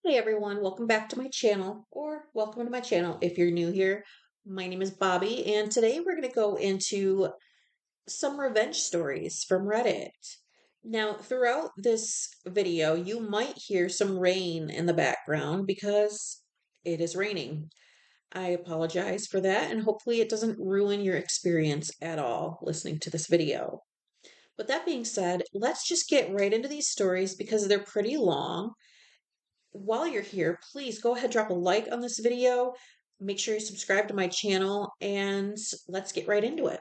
Hey everyone, welcome back to my channel, or welcome to my channel if you're new here. My name is Bobby, and today we're going to go into some revenge stories from Reddit. Now, throughout this video, you might hear some rain in the background because it is raining. I apologize for that, and hopefully it doesn't ruin your experience at all listening to this video. But that being said, let's just get right into these stories because they're pretty long. While you're here, please go ahead, drop a like on this video. Make sure you subscribe to my channel and let's get right into it.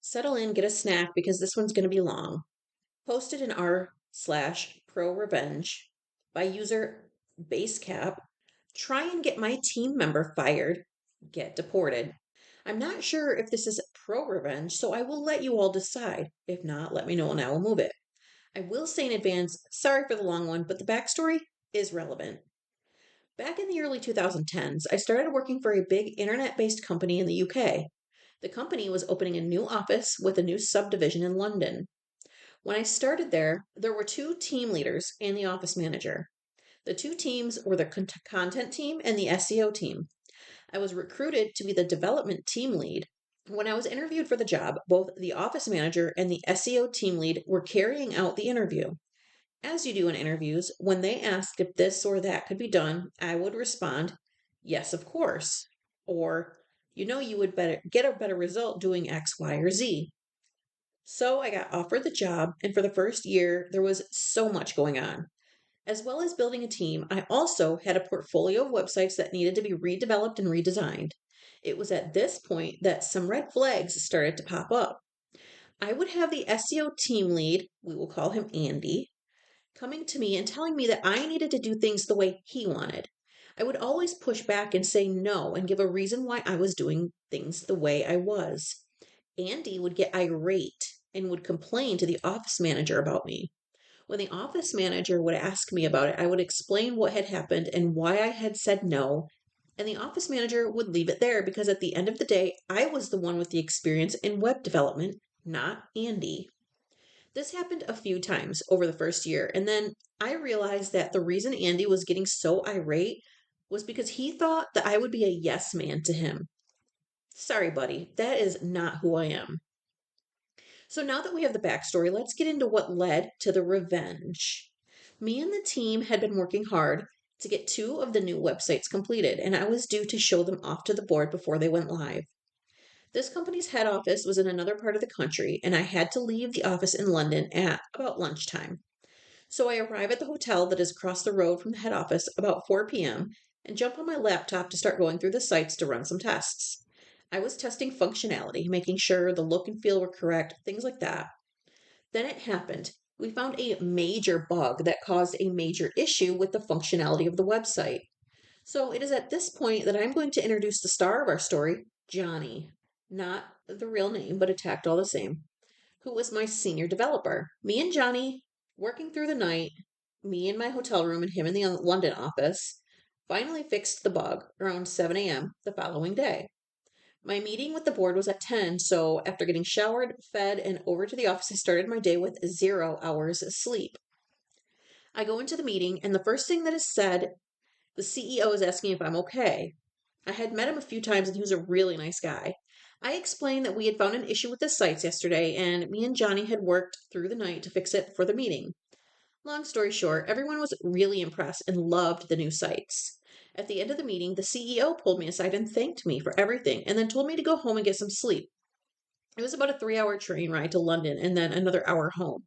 Settle in, get a snack because this one's going to be long. Posted in r/pro revenge by user basecap. Try and get my team member fired. Get deported. I'm not sure if this is pro revenge, so I will let you all decide. If not, let me know and I will move it. I will say in advance, sorry for the long one, but the backstory is relevant. Back in the early 2010s, I started working for a big internet based company in the UK. The company was opening a new office with a new subdivision in London. When I started there were two team leaders and the office manager. The two teams were the content team and the SEO team. I was recruited to be the development team lead. When I was interviewed for the job, both the office manager and the SEO team lead were carrying out the interview. As you do in interviews, when they asked if this or that could be done, I would respond, yes, of course. Or, you would get a better result doing X, Y, or Z. So I got offered the job, and for the first year, there was so much going on. As well as building a team, I also had a portfolio of websites that needed to be redeveloped and redesigned. It was at this point that some red flags started to pop up. I would have the SEO team lead, we will call him Andy, coming to me and telling me that I needed to do things the way he wanted. I would always push back and say no and give a reason why I was doing things the way I was. Andy would get irate and would complain to the office manager about me. When the office manager would ask me about it, I would explain what had happened and why I had said no, and the office manager would leave it there because at the end of the day, I was the one with the experience in web development, not Andy. This happened a few times over the first year, and then I realized that the reason Andy was getting so irate was because he thought that I would be a yes man to him. Sorry, buddy, that is not who I am. So now that we have the backstory, let's get into what led to the revenge. Me and the team had been working hard to get two of the new websites completed, and I was due to show them off to the board before they went live. This company's head office was in another part of the country, and I had to leave the office in London at about lunchtime. So I arrive at the hotel that is across the road from the head office about 4 p.m. and jump on my laptop to start going through the sites to run some tests. I was testing functionality, making sure the look and feel were correct, things like that. Then it happened. We found a major bug that caused a major issue with the functionality of the website. So it is at this point that I'm going to introduce the star of our story, Johnny. Not the real name, but attacked all the same. Who was my senior developer. Me and Johnny, working through the night, me in my hotel room and him in the London office, finally fixed the bug around 7 a.m. the following day. My meeting with the board was at 10, so after getting showered, fed, and over to the office, I started my day with 0 hours sleep. I go into the meeting, and the first thing that is said, the CEO is asking if I'm okay. I had met him a few times, and he was a really nice guy. I explained that we had found an issue with the sites yesterday, and me and Johnny had worked through the night to fix it for the meeting. Long story short, everyone was really impressed and loved the new sites. At the end of the meeting, the CEO pulled me aside and thanked me for everything and then told me to go home and get some sleep. It was about a 3 hour train ride to London and then another hour home.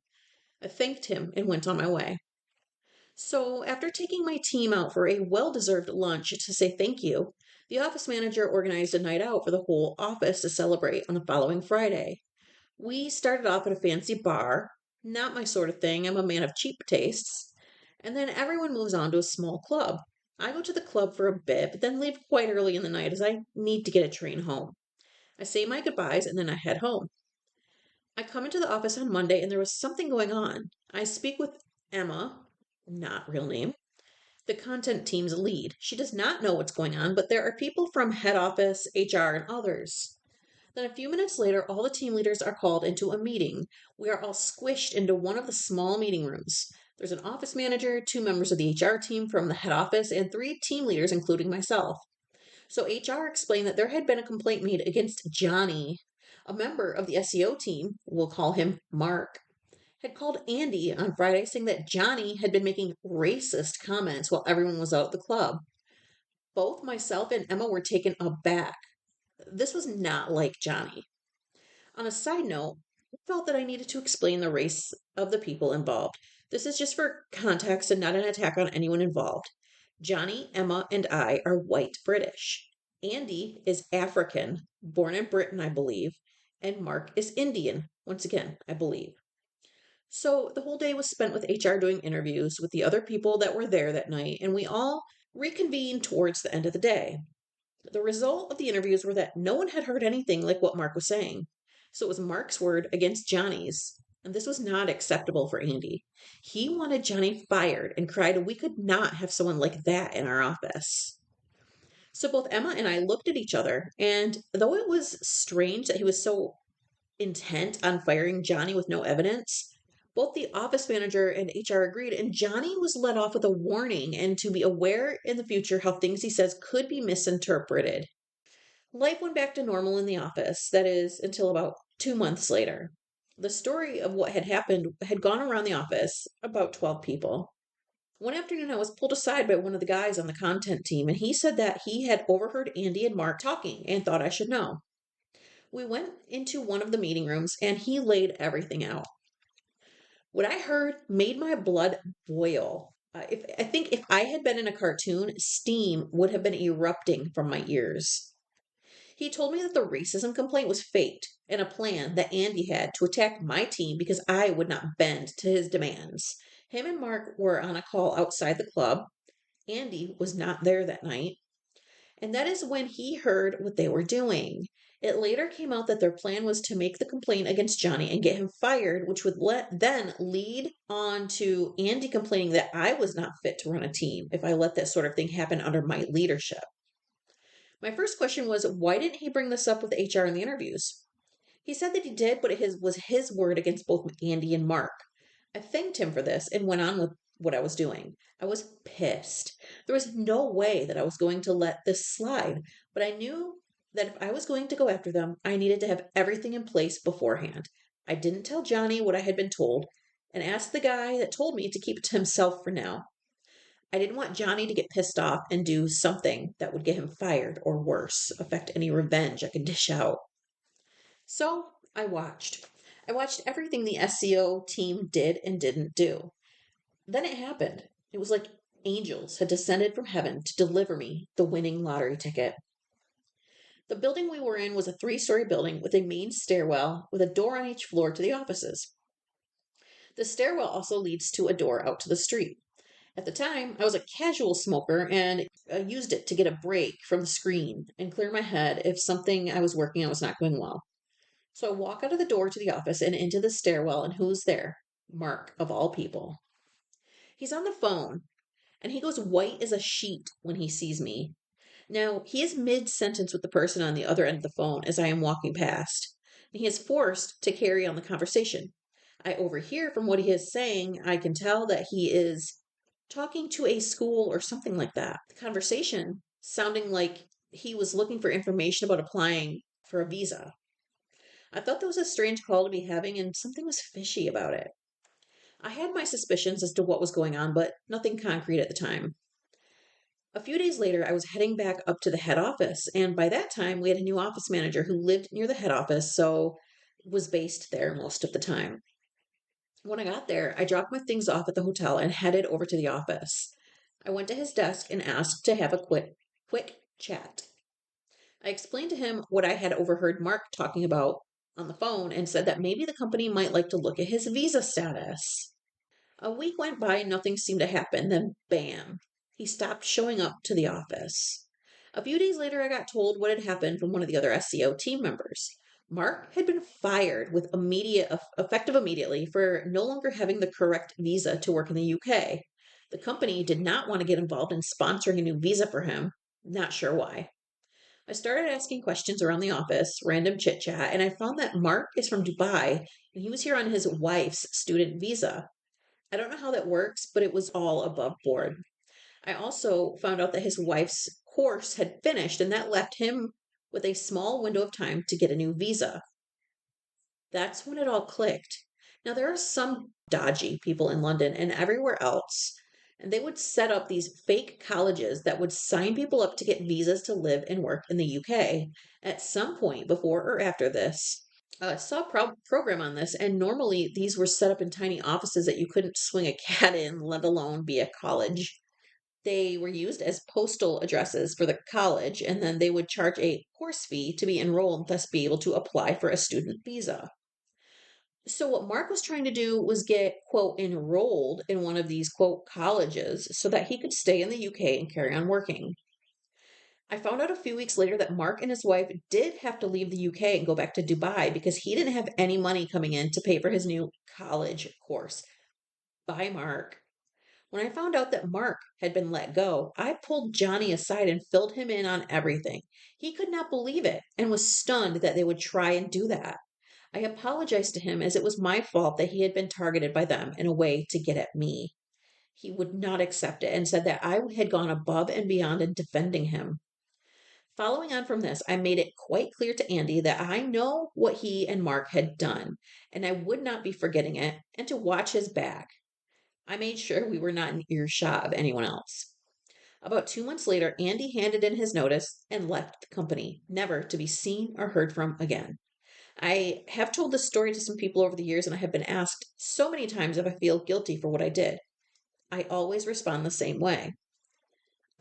I thanked him and went on my way. So, after taking my team out for a well deserved lunch to say thank you, the office manager organized a night out for the whole office to celebrate on the following Friday. We started off at a fancy bar, not my sort of thing, I'm a man of cheap tastes, and then everyone moves on to a small club. I go to the club for a bit, but then leave quite early in the night as I need to get a train home. I say my goodbyes and then I head home. I come into the office on Monday and there was something going on. I speak with Emma, not real name, the content team's lead. She does not know what's going on, but there are people from head office, HR, and others. Then a few minutes later, all the team leaders are called into a meeting. We are all squished into one of the small meeting rooms. There's an office manager, 2 members of the HR team from the head office, and 3 team leaders, including myself. So HR explained that there had been a complaint made against Johnny, a member of the SEO team, we'll call him Mark, had called Andy on Friday saying that Johnny had been making racist comments while everyone was out at the club. Both myself and Emma were taken aback. This was not like Johnny. On a side note, I felt that I needed to explain the race of the people involved. This is just for context and not an attack on anyone involved. Johnny, Emma, and I are white British. Andy is African, born in Britain, I believe, and Mark is Indian, once again, I believe. So the whole day was spent with HR doing interviews with the other people that were there that night, and we all reconvened towards the end of the day. The result of the interviews were that no one had heard anything like what Mark was saying. So it was Mark's word against Johnny's, and this was not acceptable for Andy. He wanted Johnny fired and cried we could not have someone like that in our office. So both Emma and I looked at each other, and though it was strange that he was so intent on firing Johnny with no evidence, both the office manager and HR agreed, and Johnny was let off with a warning and to be aware in the future how things he says could be misinterpreted. Life went back to normal in the office, that is, until about 2 months later. The story of what had happened had gone around the office, about 12 people. One afternoon, I was pulled aside by one of the guys on the content team, and he said that he had overheard Andy and Mark talking and thought I should know. We went into one of the meeting rooms, and he laid everything out. What I heard made my blood boil. I think if I had been in a cartoon, steam would have been erupting from my ears. He told me that the racism complaint was faked and a plan that Andy had to attack my team because I would not bend to his demands. Him and Mark were on a call outside the club. Andy was not there that night. And that is when he heard what they were doing. It later came out that their plan was to make the complaint against Johnny and get him fired, which would then lead on to Andy complaining that I was not fit to run a team if I let that sort of thing happen under my leadership. My first question was, why didn't he bring this up with HR in the interviews? He said that he did, but it was his word against both Andy and Mark. I thanked him for this and went on with what I was doing. I was pissed. There was no way that I was going to let this slide, but I knew that if I was going to go after them, I needed to have everything in place beforehand. I didn't tell Johnny what I had been told and asked the guy that told me to keep it to himself for now. I didn't want Johnny to get pissed off and do something that would get him fired or worse, affect any revenge I could dish out. So I watched. I watched everything the SEO team did and didn't do. Then it happened. It was like angels had descended from heaven to deliver me the winning lottery ticket. The building we were in was a 3-story building with a main stairwell with a door on each floor to the offices. The stairwell also leads to a door out to the street. At the time, I was a casual smoker and I used it to get a break from the screen and clear my head if something I was working on was not going well. So I walk out of the door to the office and into the stairwell, and who's there? Mark, of all people. He's on the phone, and he goes white as a sheet when he sees me. Now, he is mid-sentence with the person on the other end of the phone as I am walking past, and he is forced to carry on the conversation. I overhear from what he is saying, I can tell that he is talking to a school or something like that. The conversation sounding like he was looking for information about applying for a visa. I thought that was a strange call to be having, and something was fishy about it. I had my suspicions as to what was going on, but nothing concrete at the time. A few days later, I was heading back up to the head office, and by that time, we had a new office manager who lived near the head office, so was based there most of the time. When I got there, I dropped my things off at the hotel and headed over to the office. I went to his desk and asked to have a quick chat. I explained to him what I had overheard Mark talking about on the phone and said that maybe the company might like to look at his visa status. A week went by and nothing seemed to happen. Then, bam, he stopped showing up to the office. A few days later, I got told what had happened from one of the other SEO team members. Mark had been fired with effective immediately for no longer having the correct visa to work in the UK. The company did not want to get involved in sponsoring a new visa for him. Not sure why. I started asking questions around the office, random chit chat, and I found that Mark is from Dubai and he was here on his wife's student visa. I don't know how that works, but it was all above board. I also found out that his wife's course had finished, and that left him with a small window of time to get a new visa. That's when it all clicked. Now, there are some dodgy people in London and everywhere else, and they would set up these fake colleges that would sign people up to get visas to live and work in the UK at some point before or after this. I saw a program on this, and normally these were set up in tiny offices that you couldn't swing a cat in, let alone be a college. They were used as postal addresses for the college, and then they would charge a course fee to be enrolled, thus be able to apply for a student visa. So what Mark was trying to do was get, quote, enrolled in one of these, quote, colleges so that he could stay in the UK and carry on working. I found out a few weeks later that Mark and his wife did have to leave the UK and go back to Dubai because he didn't have any money coming in to pay for his new college course. Bye, Mark. When I found out that Mark had been let go, I pulled Johnny aside and filled him in on everything. He could not believe it and was stunned that they would try and do that. I apologized to him as it was my fault that he had been targeted by them in a way to get at me. He would not accept it and said that I had gone above and beyond in defending him. Following on from this, I made it quite clear to Andy that I know what he and Mark had done, and I would not be forgetting it, and to watch his back. I made sure we were not in earshot of anyone else. About 2 months later, Andy handed in his notice and left the company, never to be seen or heard from again. I have told this story to some people over the years, and I have been asked so many times if I feel guilty for what I did. I always respond the same way.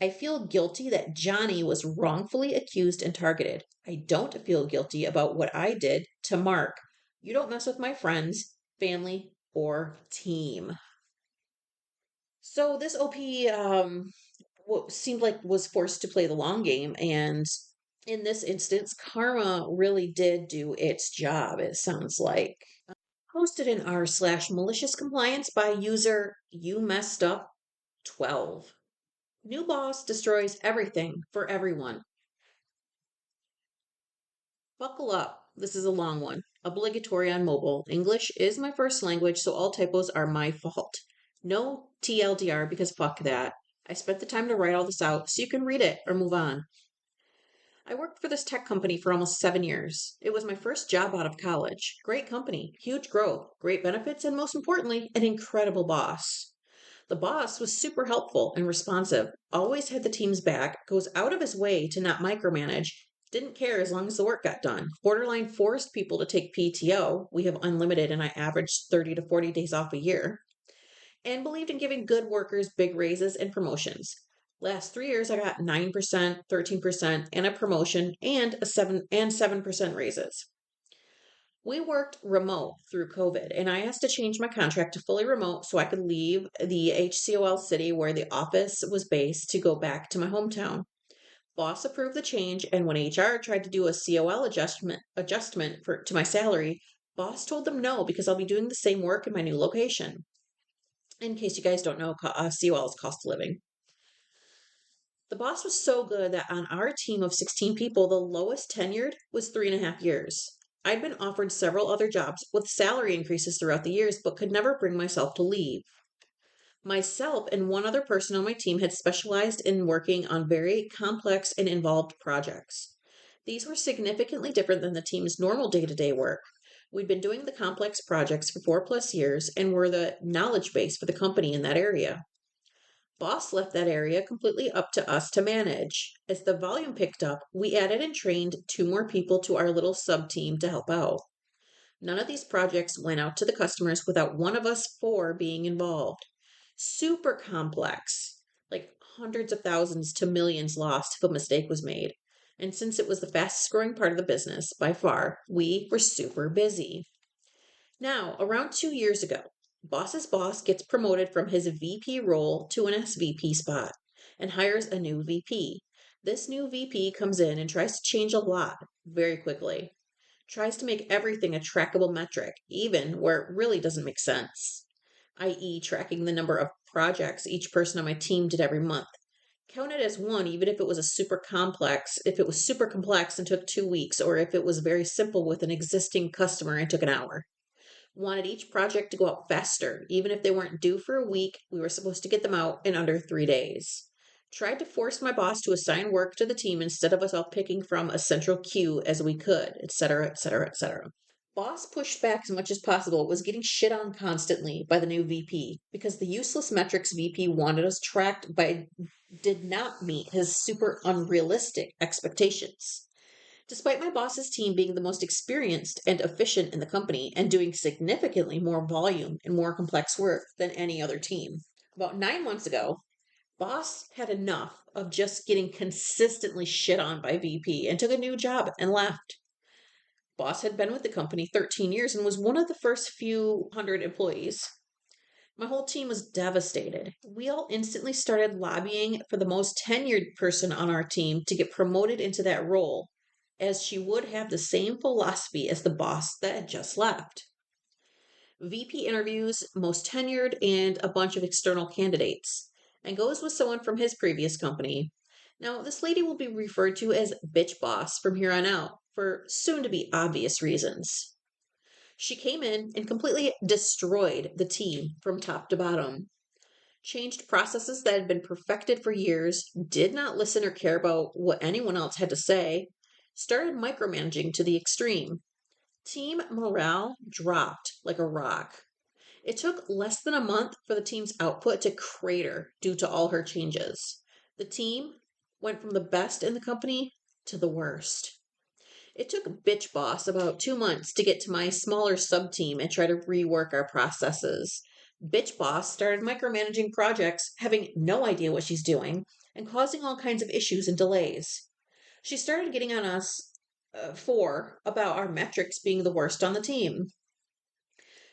I feel guilty that Johnny was wrongfully accused and targeted. I don't feel guilty about what I did to Mark. You don't mess with my friends, family, or team. So this OP what seemed like was forced to play the long game, and in this instance, karma really did do its job, it sounds like. Posted in r/malicious compliance by user you messed up 12. New boss destroys everything for everyone. Buckle up. This is a long one. Obligatory on mobile. English is my first language, so all typos are my fault. No TLDR because fuck that. I spent the time to write all this out so you can read it or move on. I worked for this tech company for almost 7 years. It was my first job out of college. Great company, huge growth, great benefits, and most importantly, an incredible boss. The boss was super helpful and responsive, always had the team's back, goes out of his way to not micromanage, didn't care as long as the work got done, borderline forced people to take PTO. We have unlimited and I averaged 30 to 40 days off a year, and believed in giving good workers big raises and promotions. Last 3 years, I got 9%, 13%, and a promotion and 7% raises. We worked remote through COVID, and I asked to change my contract to fully remote so I could leave the HCOL city where the office was based to go back to my hometown. Boss approved the change, and when HR tried to do a COL adjustment to my salary, boss told them no because I'll be doing the same work in my new location. In case you guys don't know, COL is cost of living. The boss was so good that on our team of 16 people, the lowest tenured was 3.5 years. I'd been offered several other jobs with salary increases throughout the years, but could never bring myself to leave. Myself and one other person on my team had specialized in working on very complex and involved projects. These were significantly different than the team's normal day-to-day work. We'd been doing the complex projects for 4+ years and were the knowledge base for the company in that area. Boss left that area completely up to us to manage. As the volume picked up, we added and trained 2 more people to our little sub team to help out. None of these projects went out to the customers without one of us 4 being involved. Super complex, like hundreds of thousands to millions lost if a mistake was made. And since it was the fastest growing part of the business by far, we were super busy. Now, around 2 years ago, boss's boss gets promoted from his VP role to an SVP spot and hires a new VP. This new VP comes in and tries to change a lot very quickly. Tries to make everything a trackable metric, even where it really doesn't make sense, i.e., tracking the number of projects each person on my team did every month. Count it as one, even if it was super complex and took 2 weeks, or if it was very simple with an existing customer and took an hour. wanted each project to go out faster. Even if they weren't due for a week, we were supposed to get them out in under 3 days. Tried to force my boss to assign work to the team instead of us all picking from a central queue as we could, etc., etc., etc. Boss pushed back as much as possible, was getting shit on constantly by the new VP because the useless metrics VP wanted us tracked by did not meet his super unrealistic expectations. Despite my boss's team being the most experienced and efficient in the company and doing significantly more volume and more complex work than any other team. About 9 months ago, boss had enough of just getting consistently shit on by VP and took a new job and left. Boss had been with the company 13 years and was one of the first few hundred employees. My whole team was devastated. We all instantly started lobbying for the most tenured person on our team to get promoted into that role, as she would have the same philosophy as the boss that had just left. VP interviews most tenured and a bunch of external candidates, and goes with someone from his previous company. Now, this lady will be referred to as Bitch Boss from here on out, for soon to be obvious reasons. She came in and completely destroyed the team from top to bottom. Changed processes that had been perfected for years, did not listen or care about what anyone else had to say, started micromanaging to the extreme. Team morale dropped like a rock. It took less than a month for the team's output to crater due to all her changes. The team went from the best in the company to the worst. It took Bitch Boss about 2 months to get to my smaller sub team and try to rework our processes. Bitch Boss started micromanaging projects, having no idea what she's doing, and causing all kinds of issues and delays. She started getting on us about our metrics being the worst on the team.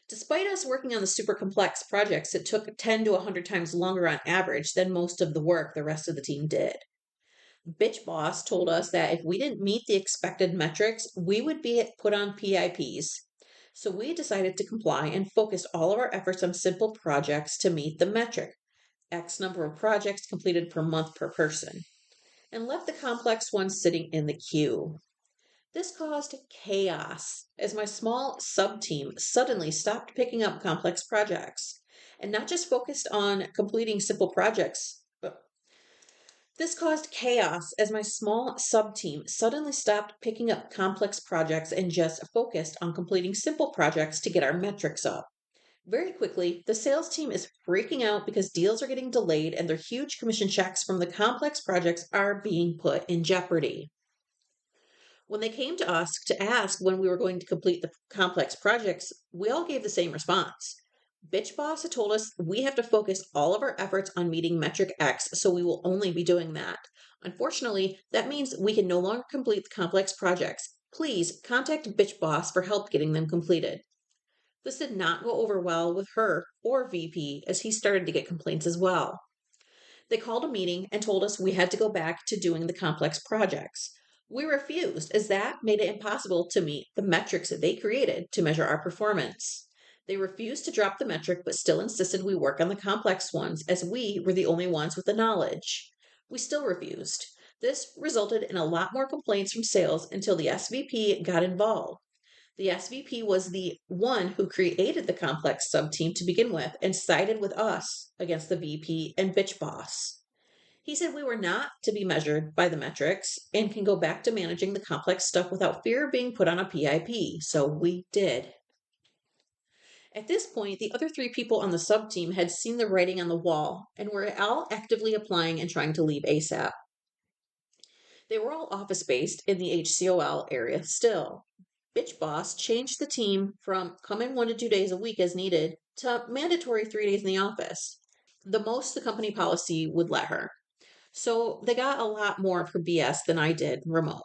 Despite us working on the super complex projects, it took 10 to 100 times longer on average than most of the work the rest of the team did. Bitch Boss told us that if we didn't meet the expected metrics, we would be put on PIPs. So we decided to comply and focused all of our efforts on simple projects to meet the metric, X number of projects completed per month per person, and left the complex ones sitting in the queue. This caused chaos as my small sub team suddenly stopped picking up complex projects and not just focused on completing simple projects. This caused chaos as my small sub team suddenly stopped picking up complex projects and just focused on completing simple projects to get our metrics up. Very quickly, the sales team is freaking out because deals are getting delayed and their huge commission checks from the complex projects are being put in jeopardy. When they came to us to ask when we were going to complete the complex projects, we all gave the same response. Bitch Boss had told us we have to focus all of our efforts on meeting metric X, so we will only be doing that. Unfortunately, that means we can no longer complete the complex projects. Please contact Bitch Boss for help getting them completed. This did not go over well with her or VP, as he started to get complaints as well. They called a meeting and told us we had to go back to doing the complex projects. We refused, as that made it impossible to meet the metrics that they created to measure our performance. They refused to drop the metric, but still insisted we work on the complex ones, as we were the only ones with the knowledge. We still refused. This resulted in a lot more complaints from sales until the SVP got involved. The SVP was the one who created the complex sub-team to begin with and sided with us against the VP and Bitch Boss. He said we were not to be measured by the metrics and can go back to managing the complex stuff without fear of being put on a PIP, so we did. At this point, the other 3 people on the sub-team had seen the writing on the wall and were all actively applying and trying to leave ASAP. They were all office-based in the HCOL area still. Bitch Boss changed the team from come in 1 to 2 days a week as needed to mandatory 3 days in the office, the most the company policy would let her. So they got a lot more of her BS than I did remote.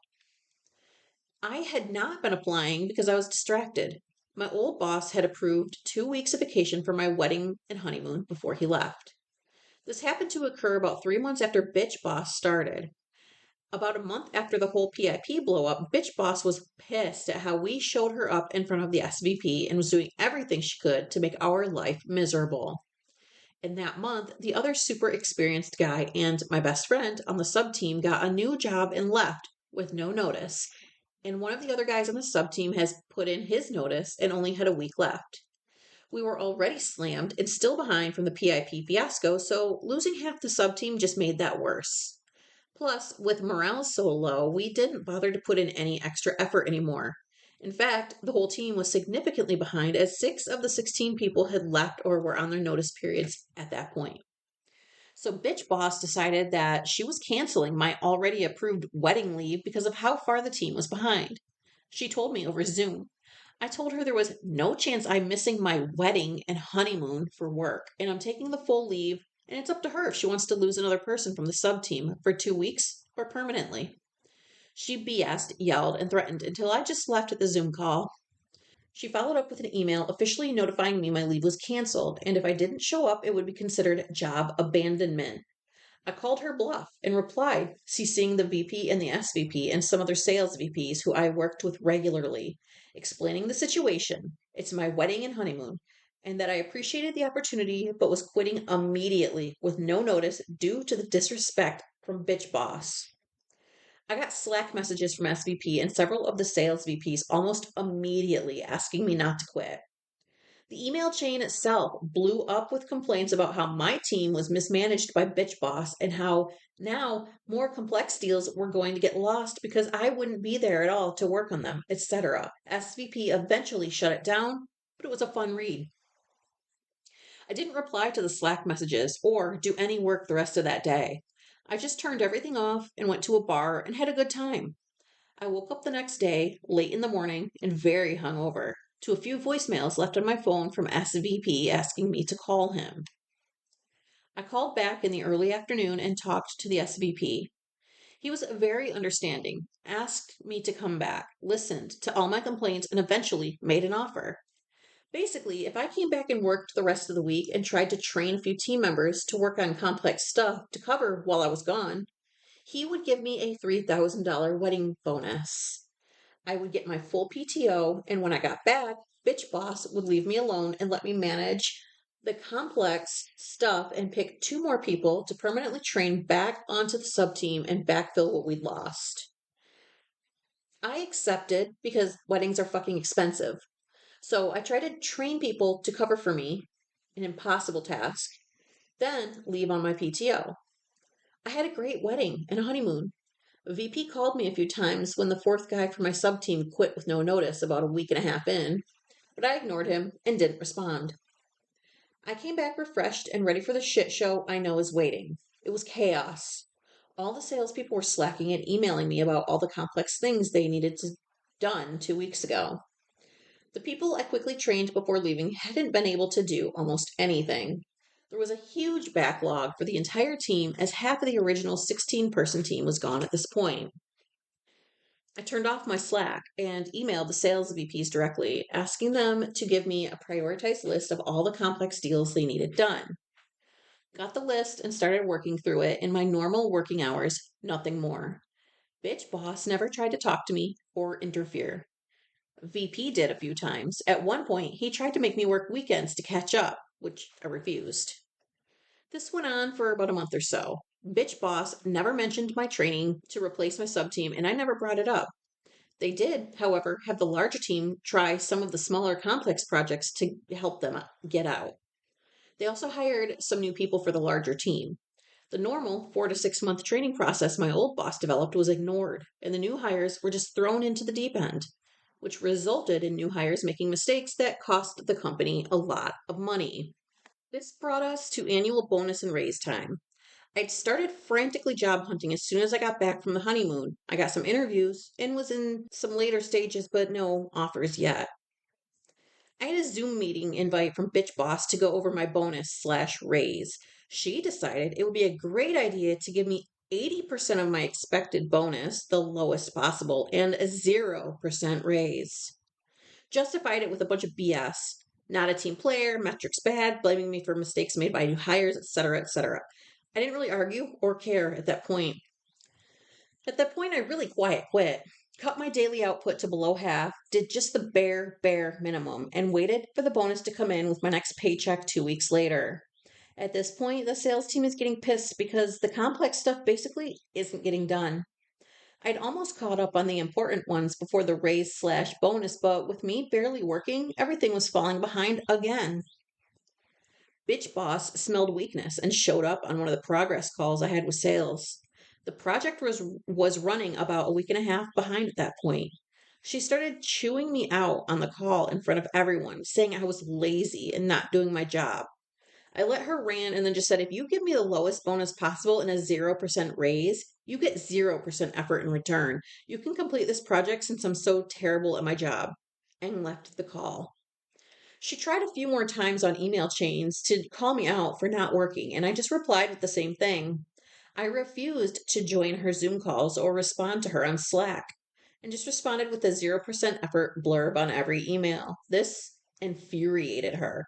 I had not been applying because I was distracted. My old boss had approved 2 weeks of vacation for my wedding and honeymoon before he left. This happened to occur about 3 months after Bitch Boss started. About a month after the whole PIP blow up, Bitch Boss was pissed at how we showed her up in front of the SVP and was doing everything she could to make our life miserable. In that month, the other super experienced guy and my best friend on the sub team got a new job and left with no notice. And one of the other guys on the sub team has put in his notice and only had a week left. We were already slammed and still behind from the PIP fiasco, so losing half the sub team just made that worse. Plus, with morale so low, we didn't bother to put in any extra effort anymore. In fact, the whole team was significantly behind as 6 of the 16 people had left or were on their notice periods at that point. So, Bitch Boss decided that she was canceling my already approved wedding leave because of how far the team was behind. She told me over Zoom. I told her there was no chance I'm missing my wedding and honeymoon for work, and I'm taking the full leave, and it's up to her if she wants to lose another person from the sub team for 2 weeks or permanently. She BS'd, yelled, and threatened until I just left at the Zoom call. She followed up with an email officially notifying me my leave was canceled, and if I didn't show up, it would be considered job abandonment. I called her bluff and replied, CCing the VP and the SVP and some other sales VPs who I worked with regularly, explaining the situation. It's my wedding and honeymoon, and that I appreciated the opportunity but was quitting immediately with no notice due to the disrespect from Bitch Boss. I got Slack messages from SVP and several of the sales VPs almost immediately asking me not to quit. The email chain itself blew up with complaints about how my team was mismanaged by Bitch Boss and how now more complex deals were going to get lost because I wouldn't be there at all to work on them, etc. SVP eventually shut it down, but it was a fun read. I didn't reply to the Slack messages or do any work the rest of that day. I just turned everything off and went to a bar and had a good time. I woke up the next day, late in the morning, and very hungover, to a few voicemails left on my phone from SVP asking me to call him. I called back in the early afternoon and talked to the SVP. He was very understanding, asked me to come back, listened to all my complaints, and eventually made an offer. Basically, if I came back and worked the rest of the week and tried to train a few team members to work on complex stuff to cover while I was gone, he would give me a $3,000 wedding bonus. I would get my full PTO, and when I got back, Bitch Boss would leave me alone and let me manage the complex stuff and pick 2 more people to permanently train back onto the sub team and backfill what we'd lost. I accepted because weddings are fucking expensive. So I tried to train people to cover for me, an impossible task, then leave on my PTO. I had a great wedding and a honeymoon. VP called me a few times when the 4th guy from my sub team quit with no notice about a week and a half in, but I ignored him and didn't respond. I came back refreshed and ready for the shit show I know is waiting. It was chaos. All the salespeople were slacking and emailing me about all the complex things they needed to done 2 weeks ago. The people I quickly trained before leaving hadn't been able to do almost anything. There was a huge backlog for the entire team as half of the original 16-person team was gone at this point. I turned off my Slack and emailed the sales VPs directly, asking them to give me a prioritized list of all the complex deals they needed done. Got the list and started working through it in my normal working hours, nothing more. Bitch Boss never tried to talk to me or interfere. VP did a few times. At one point, he tried to make me work weekends to catch up, which I refused. This went on for about a month or so. Bitch Boss never mentioned my training to replace my sub team, and I never brought it up. They did, however, have the larger team try some of the smaller complex projects to help them get out. They also hired some new people for the larger team. The normal 4 to 6 month training process my old boss developed was ignored, and the new hires were just thrown into the deep end, which resulted in new hires making mistakes that cost the company a lot of money. This brought us to annual bonus and raise time. I'd started frantically job hunting as soon as I got back from the honeymoon. I got some interviews and was in some later stages, but no offers yet. I had a Zoom meeting invite from Bitch Boss to go over my bonus/raise. She decided it would be a great idea to give me 80% of my expected bonus, the lowest possible, and a 0% raise. Justified it with a bunch of BS. Not a team player, metrics bad, blaming me for mistakes made by new hires, etc., etc. I didn't really argue or care at that point. At that point, I really quiet quit, cut my daily output to below half, did just the bare minimum, and waited for the bonus to come in with my next paycheck 2 weeks later. At this point, the sales team is getting pissed because the complex stuff basically isn't getting done. I'd almost caught up on the important ones before the raise slash bonus, but with me barely working, everything was falling behind again. Bitch boss smelled weakness and showed up on one of the progress calls I had with sales. The project was running about a week and a half behind at that point. She started chewing me out on the call in front of everyone, saying I was lazy and not doing my job. I let her rant and then just said, if you give me the lowest bonus possible and a 0% raise, you get 0% effort in return. You can complete this project since I'm so terrible at my job. And left the call. She tried a few more times on email chains to call me out for not working, and I just replied with the same thing. I refused to join her Zoom calls or respond to her on Slack, and just responded with a 0% effort blurb on every email. This infuriated her.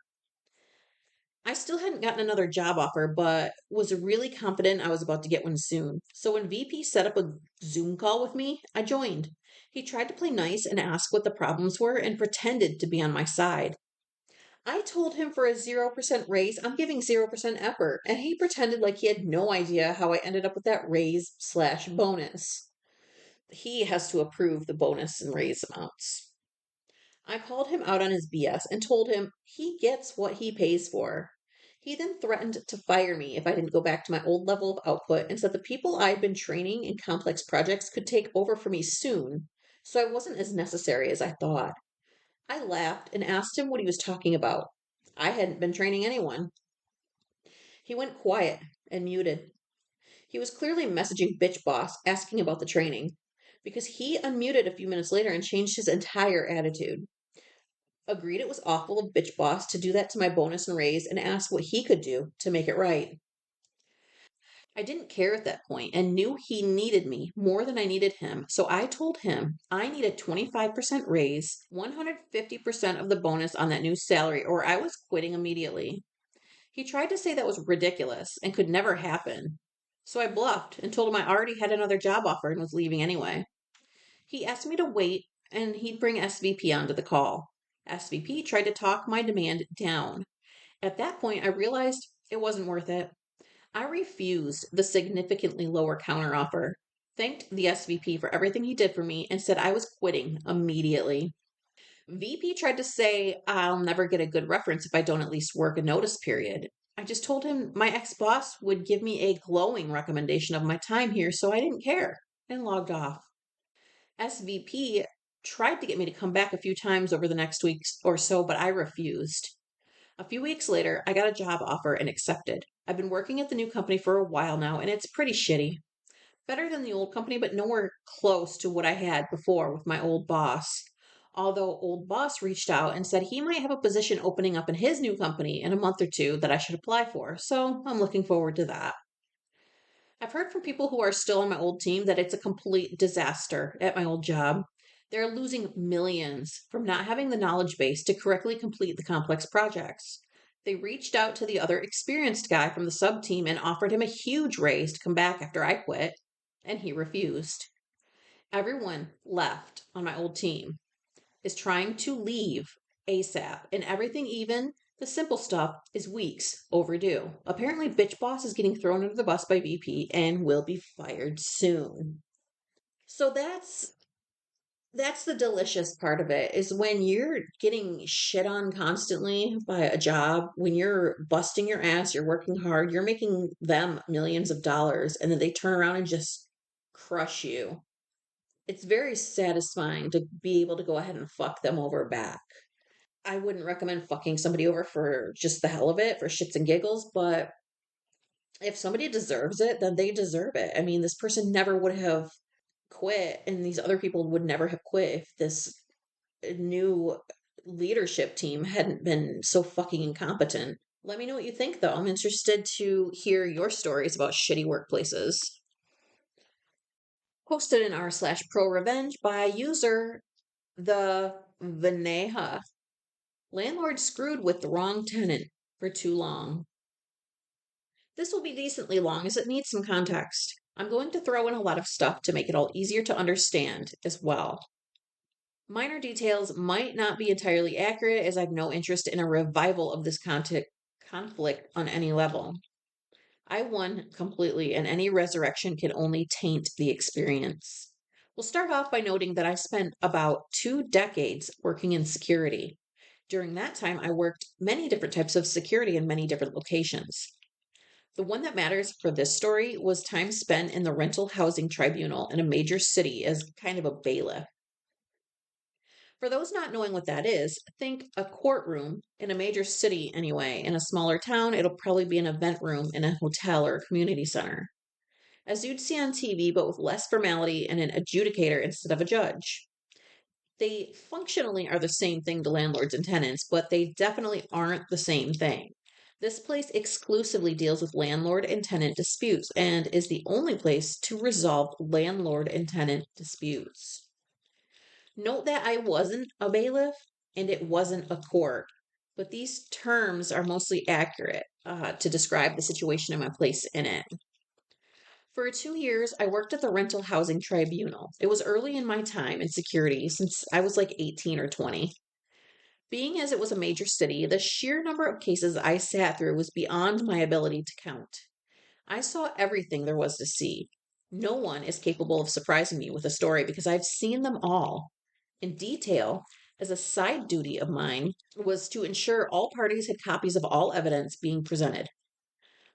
I still hadn't gotten another job offer, but was really confident I was about to get one soon. So when VP set up a Zoom call with me, I joined. He tried to play nice and ask what the problems were and pretended to be on my side. I told him for a 0% raise, I'm giving 0% effort, and he pretended like he had no idea how I ended up with that raise slash bonus. He has to approve the bonus and raise amounts. I called him out on his BS and told him he gets what he pays for. He then threatened to fire me if I didn't go back to my old level of output and said the people I'd been training in complex projects could take over for me soon, so I wasn't as necessary as I thought. I laughed and asked him what he was talking about. I hadn't been training anyone. He went quiet and muted. He was clearly messaging Bitch Boss asking about the training because he unmuted a few minutes later and changed his entire attitude. Agreed it was awful of Bitch Boss to do that to my bonus and raise and asked what he could do to make it right. I didn't care at that point and knew he needed me more than I needed him, so I told him I needed 25% raise, 150% of the bonus on that new salary, or I was quitting immediately. He tried to say that was ridiculous and could never happen. So I bluffed and told him I already had another job offer and was leaving anyway. He asked me to wait and he'd bring SVP onto the call. SVP tried to talk my demand down. At that point, I realized it wasn't worth it. I refused the significantly lower counteroffer, thanked the SVP for everything he did for me, and said I was quitting immediately. VP tried to say I'll never get a good reference if I don't at least work a notice period. I just told him my ex boss would give me a glowing recommendation of my time here, so I didn't care and logged off. SVP tried to get me to come back a few times over the next weeks or so, but I refused. A few weeks later, I got a job offer and accepted. I've been working at the new company for a while now, and it's pretty shitty. Better than the old company, but nowhere close to what I had before with my old boss. Although old boss reached out and said he might have a position opening up in his new company in a month or two that I should apply for, so I'm looking forward to that. I've heard from people who are still on my old team that it's a complete disaster at my old job. They're losing millions from not having the knowledge base to correctly complete the complex projects. They reached out to the other experienced guy from the sub team and offered him a huge raise to come back after I quit, and he refused. Everyone left on my old team is trying to leave ASAP, and everything, even the simple stuff, is weeks overdue. Apparently, Bitch Boss is getting thrown under the bus by VP and will be fired soon. So that's the delicious part of it, is when you're getting shit on constantly by a job, when you're busting your ass, you're working hard, you're making them millions of dollars, and then they turn around and just crush you. It's very satisfying to be able to go ahead and fuck them over back. I wouldn't recommend fucking somebody over for just the hell of it, for shits and giggles, but if somebody deserves it, then they deserve it. I mean, this person never would have quit, and these other people would never have quit if this new leadership team hadn't been so fucking incompetent. Let me know what you think, though. I'm interested to hear your stories about shitty workplaces. Posted in r/pro revenge by user the Veneha. Landlord screwed with the wrong tenant for too long. This will be decently long as it needs some context. I'm going to throw in a lot of stuff to make it all easier to understand as well. Minor details might not be entirely accurate, as I have no interest in a revival of this conflict on any level. I won completely, and any resurrection can only taint the experience. We'll start off by noting that I spent about 2 decades working in security. During that time, I worked many different types of security in many different locations. The one that matters for this story was time spent in the rental housing tribunal in a major city as kind of a bailiff. For those not knowing what that is, think a courtroom in a major city anyway. In a smaller town, it'll probably be an event room in a hotel or a community center. As you'd see on TV, but with less formality and an adjudicator instead of a judge. They functionally are the same thing to landlords and tenants, but they definitely aren't the same thing. This place exclusively deals with landlord and tenant disputes and is the only place to resolve landlord and tenant disputes. Note that I wasn't a bailiff and it wasn't a court, but these terms are mostly accurate to describe the situation and my place in it. For 2 years, I worked at the rental housing tribunal. It was early in my time in security since I was like 18 or 20. Being as it was a major city, the sheer number of cases I sat through was beyond my ability to count. I saw everything there was to see. No one is capable of surprising me with a story because I've seen them all in detail. As a side duty of mine was to ensure all parties had copies of all evidence being presented.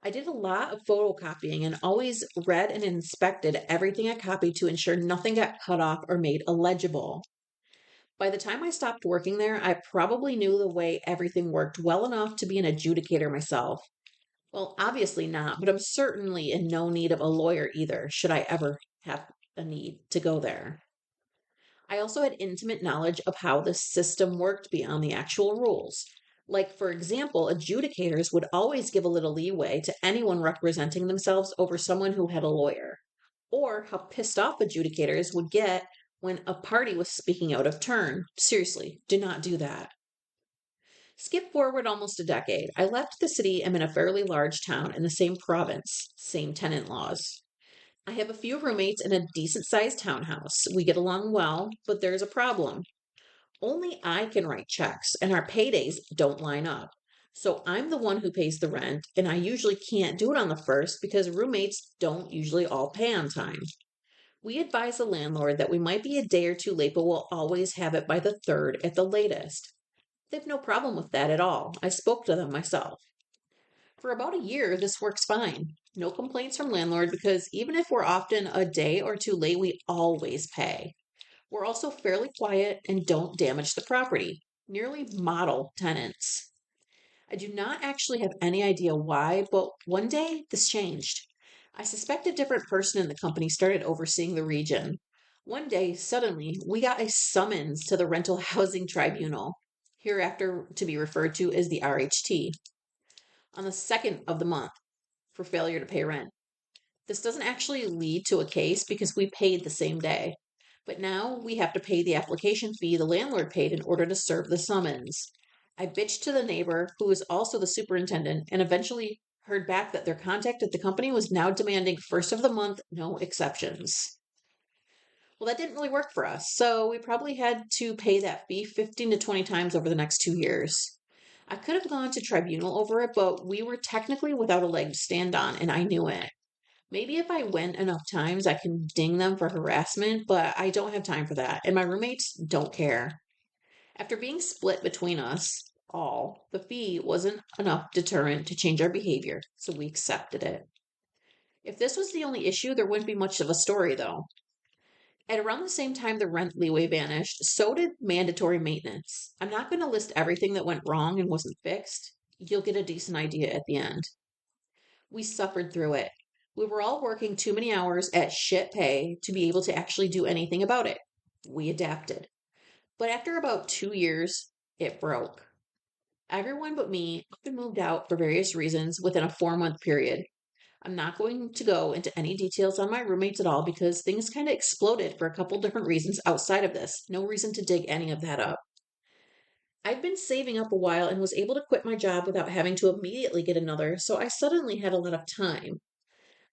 I did a lot of photocopying and always read and inspected everything I copied to ensure nothing got cut off or made illegible. By the time I stopped working there, I probably knew the way everything worked well enough to be an adjudicator myself. Well, obviously not, but I'm certainly in no need of a lawyer either, should I ever have a need to go there. I also had intimate knowledge of how the system worked beyond the actual rules. Like, for example, adjudicators would always give a little leeway to anyone representing themselves over someone who had a lawyer, or how pissed off adjudicators would get when a party was speaking out of turn. Seriously, do not do that. Skip forward almost a decade. I left the city. I'm in a fairly large town in the same province, same tenant laws. I have a few roommates in a decent sized townhouse. We get along well, but there's a problem. Only I can write checks, and our paydays don't line up. So I'm the one who pays the rent, and I usually can't do it on the first because roommates don't usually all pay on time. We advise the landlord that we might be a day or two late, but we'll always have it by the third at the latest. They have no problem with that at all. I spoke to them myself. For about a year, this works fine. No complaints from landlord because even if we're often a day or two late, we always pay. We're also fairly quiet and don't damage the property. Nearly model tenants. I do not actually have any idea why, but one day this changed. I suspect a different person in the company started overseeing the region. One day, suddenly, we got a summons to the rental housing tribunal, hereafter to be referred to as the RHT, on the 2nd of the month for failure to pay rent. This doesn't actually lead to a case because we paid the same day. But now we have to pay the application fee the landlord paid in order to serve the summons. I bitched to the neighbor, who is also the superintendent, and eventually heard back that their contact at the company was now demanding first of the month, no exceptions. Well, that didn't really work for us, so we probably had to pay that fee 15 to 20 times over the next 2 years. I could have gone to tribunal over it, but we were technically without a leg to stand on, and I knew it. Maybe if I went enough times, I can ding them for harassment, but I don't have time for that, and my roommates don't care. After being split between us all, the fee wasn't enough deterrent to change our behavior, so we accepted it. If this was the only issue, there wouldn't be much of a story, though. At around the same time the rent leeway vanished, so did mandatory maintenance. I'm not going to list everything that went wrong and wasn't fixed. You'll get a decent idea at the end. We suffered through it. We were all working too many hours at shit pay to be able to actually do anything about it. We adapted. But after about 2 years, it broke. Everyone but me up and moved out for various reasons within a 4-month period. I'm not going to go into any details on my roommates at all because things kind of exploded for a couple different reasons outside of this. No reason to dig any of that up. I'd been saving up a while and was able to quit my job without having to immediately get another, so I suddenly had a lot of time.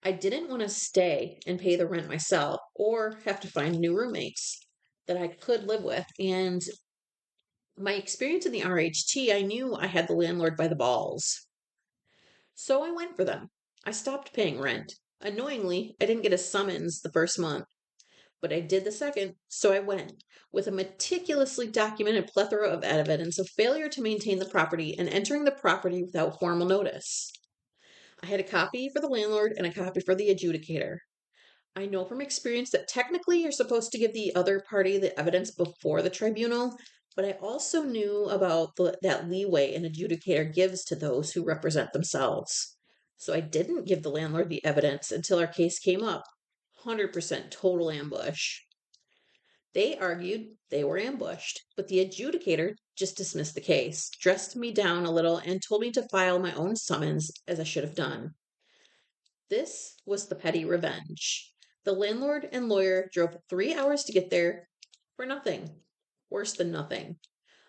I didn't want to stay and pay the rent myself or have to find new roommates that I could live with. And my experience in the RHT, I knew I had the landlord by the balls. So I went for them. I stopped paying rent. Annoyingly, I didn't get a summons the first month. But I did the second, so I went with a meticulously documented plethora of evidence of failure to maintain the property and entering the property without formal notice. I had a copy for the landlord and a copy for the adjudicator. I know from experience that technically you're supposed to give the other party the evidence before the tribunal, but I also knew about that leeway an adjudicator gives to those who represent themselves. So I didn't give the landlord the evidence until our case came up. 100% total ambush. They argued they were ambushed, but the adjudicator just dismissed the case, dressed me down a little, and told me to file my own summons, as I should have done. This was the petty revenge. The landlord and lawyer drove 3 hours to get there for nothing. Worse than nothing.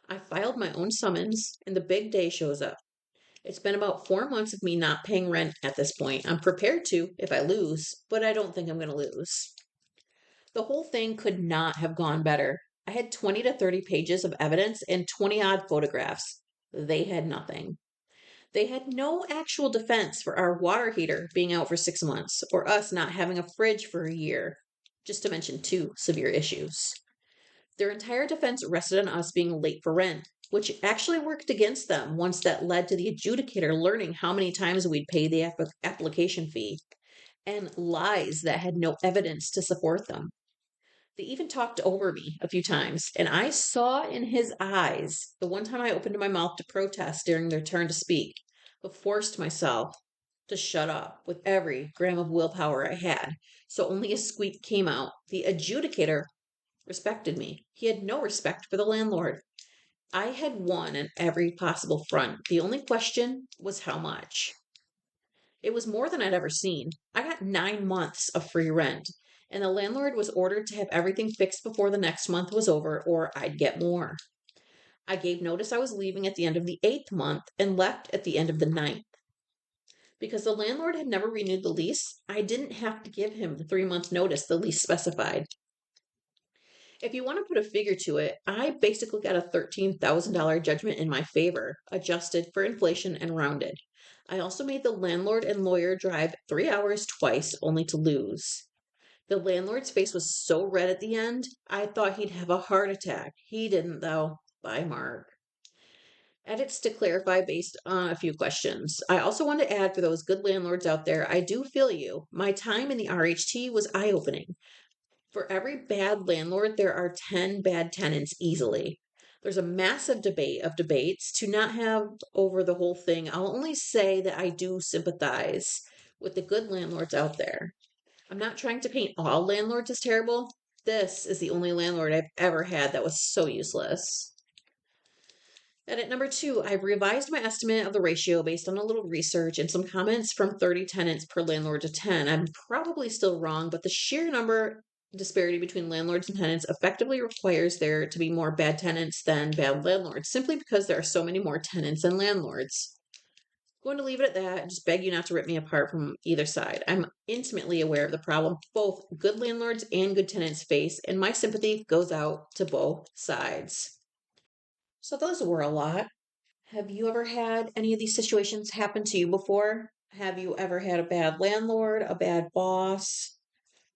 I filed my own summons, and the big day shows up. It's been about 4 months of me not paying rent at this point. I'm prepared to if I lose, but I don't think I'm going to lose. The whole thing could not have gone better. I had 20 to 30 pages of evidence and 20 odd photographs. They had nothing. They had no actual defense for our water heater being out for 6 months or us not having a fridge for a year, just to mention two severe issues. Their entire defense rested on us being late for rent, which actually worked against them once that led to the adjudicator learning how many times we'd pay the application fee, and lies that had no evidence to support them. They even talked over me a few times, and I saw in his eyes the one time I opened my mouth to protest during their turn to speak, but forced myself to shut up with every gram of willpower I had, so only a squeak came out. The adjudicator respected me. He had no respect for the landlord. I had won on every possible front. The only question was how much. It was more than I'd ever seen. I got 9 months of free rent, and the landlord was ordered to have everything fixed before the next month was over, or I'd get more. I gave notice I was leaving at the end of the 8th month and left at the end of the 9th. Because the landlord had never renewed the lease, I didn't have to give him the 3-month notice the lease specified. If you want to put a figure to it, I basically got a $13,000 judgment in my favor, adjusted for inflation and rounded. I also made the landlord and lawyer drive 3 hours twice, only to lose. The landlord's face was so red at the end, I thought he'd have a heart attack. He didn't, though. Bye, Mark. Edits to clarify based on a few questions. I also want to add for those good landlords out there, I do feel you. My time in the RHT was eye-opening. For every bad landlord, there are 10 bad tenants easily. There's a massive debate of debates to not have over the whole thing. I'll only say that I do sympathize with the good landlords out there. I'm not trying to paint all landlords as terrible. This is the only landlord I've ever had that was so useless. Edit number 2, I've revised my estimate of the ratio based on a little research and some comments from 30 tenants per landlord to 10. I'm probably still wrong, but the sheer number disparity between landlords and tenants effectively requires there to be more bad tenants than bad landlords, simply because there are so many more tenants than landlords. I'm going to leave it at that and just beg you not to rip me apart from either side. I'm intimately aware of the problem both good landlords and good tenants face, and my sympathy goes out to both sides. So those were a lot. Have you ever had any of these situations happen to you before? Have you ever had a bad landlord, a bad boss,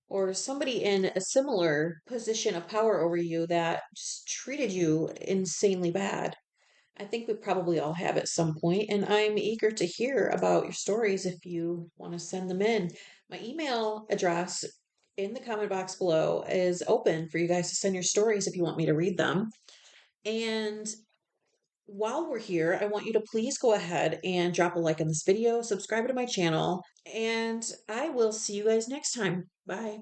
or somebody in a similar position of power over you that just treated you insanely bad? I think we probably all have at some point, and I'm eager to hear about your stories if you want to send them in. My email address in the comment box below is open for you guys to send your stories if you want me to read them. And while we're here, I want you to please go ahead and drop a like on this video, subscribe to my channel, and I will see you guys next time. Bye.